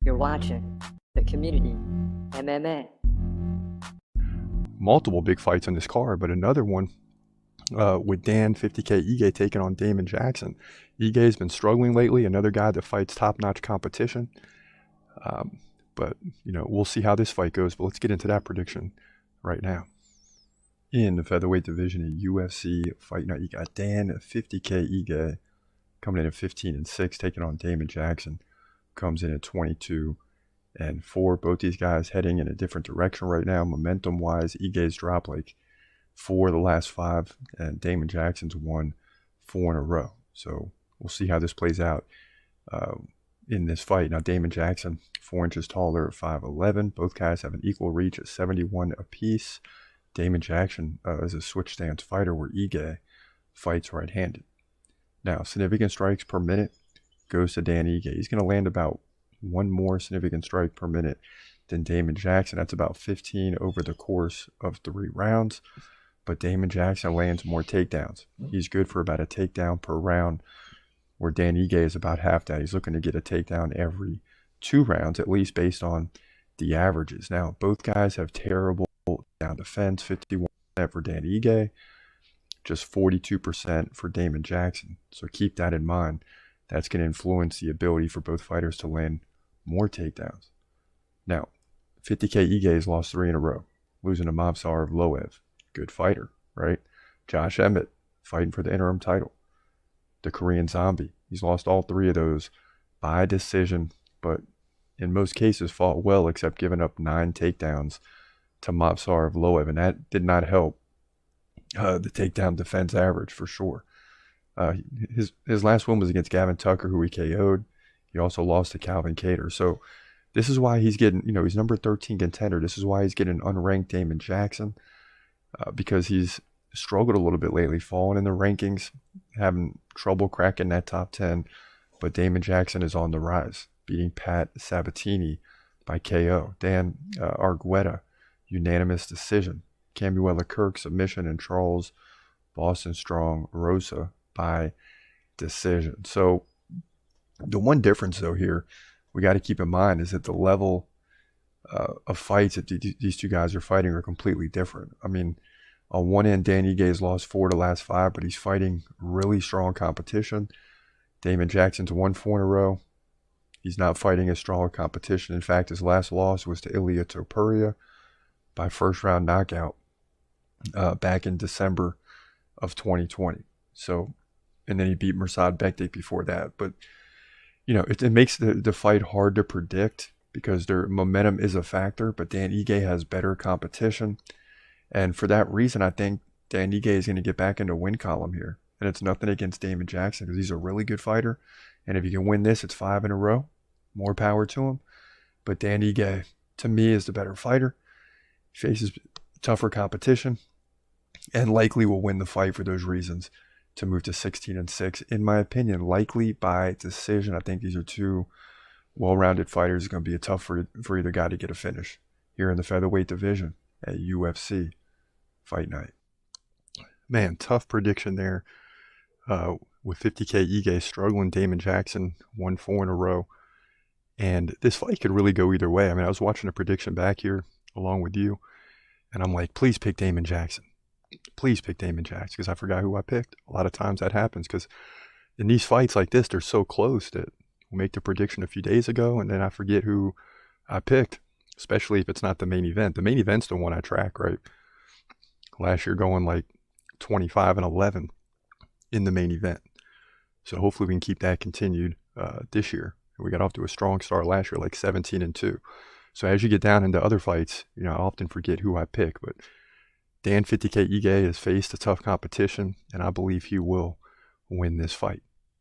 You're watching the Community MMA. Multiple big fights on this card, but another one with Dan 50K Ige taking on Damon Jackson. Ige's been struggling lately, another guy that fights top-notch competition. But, we'll see how this fight goes, but let's get into that prediction right now. In the featherweight division at UFC Fight Night, you got Dan 50K Ige coming in at 15-6, taking on Damon Jackson, comes in at 22-4. Both these guys heading in a different direction right now. Momentum-wise, Ige's dropped like 4 of the last 5, and Damon Jackson's won 4 in a row. So we'll see how this plays out in this fight. Now, Damon Jackson, 4 inches taller at 5'11". Both guys have an equal reach at 71 apiece. Damon Jackson is a switch stance fighter where Ige fights right-handed. Now, significant strikes per minute goes to Dan Ige. He's going to land about 1 more significant strike per minute than Damon Jackson. That's about 15 over the course of 3 rounds. But Damon Jackson lands more takedowns. He's good for about a takedown per round, where Dan Ige is about half that. He's looking to get a takedown every 2 rounds, at least based on the averages. Now, both guys have terrible down defense, 51% for Dan Ige, just 42% for Damon Jackson. So keep that in mind. That's going to influence the ability for both fighters to land more takedowns. Now, 50K Ige has lost 3 in a row, losing to Movsarov-Loev. Good fighter, right? Josh Emmett, fighting for the interim title. The Korean Zombie. He's lost all 3 of those by decision, but in most cases fought well, except giving up 9 takedowns to Movsarov-Loev, and that did not help the takedown defense average for sure. His last win was against Gavin Tucker, who he KO'd. He also lost to Calvin Kattar. So this is why he's getting, he's number 13 contender. This is why he's getting unranked Damon Jackson, because he's struggled a little bit lately, falling in the rankings, having trouble cracking that top 10. But Damon Jackson is on the rise, beating Pat Sabatini by KO. Dan Argueta, unanimous decision. Camuela Kirk, submission, and Charles Boston Strong Rosa by decision. So the one difference, though, here we got to keep in mind is that the level of fights that these 2 guys are fighting are completely different. I mean, on one end, Dan Ige has lost 4 of the last 5, but he's fighting really strong competition. Damon Jackson's won 4 in a row. He's not fighting as strong competition. In fact, his last loss was to Ilia Topuria by first-round knockout back in December of 2020. So, and then he beat Mirsad Bektik before that. But, it makes the fight hard to predict because their momentum is a factor, but Dan Ige has better competition. And for that reason, I think Dan Ige is going to get back into win column here. And it's nothing against Damon Jackson because he's a really good fighter. And if he can win this, it's 5 in a row. More power to him. But Dan Ige, to me, is the better fighter. He faces tougher competition and likely will win the fight for those reasons to move to 16-6. In my opinion, likely by decision. I think these are 2 well-rounded fighters. It's going to be tough for either guy to get a finish here in the featherweight division at UFC Fight Night. Man, tough prediction there with 50K Ige struggling. Damon Jackson won 4 in a row. And this fight could really go either way. I mean, I was watching a prediction back here along with you, and I'm like, please pick Damon Jackson. Please pick Damon Jackson, because I forgot who I picked. A lot of times that happens because in these fights like this, they're so close that we'll make the prediction a few days ago, and then I forget who I picked, especially if it's not the main event. The main event's the one I track, right? Last year going like 25-11 in the main event. So hopefully we can keep that continued this year. We got off to a strong start last year, like 17-2. So as you get down into other fights, I often forget who I pick, but Dan 50K Ige has faced a tough competition, and I believe he will win this fight.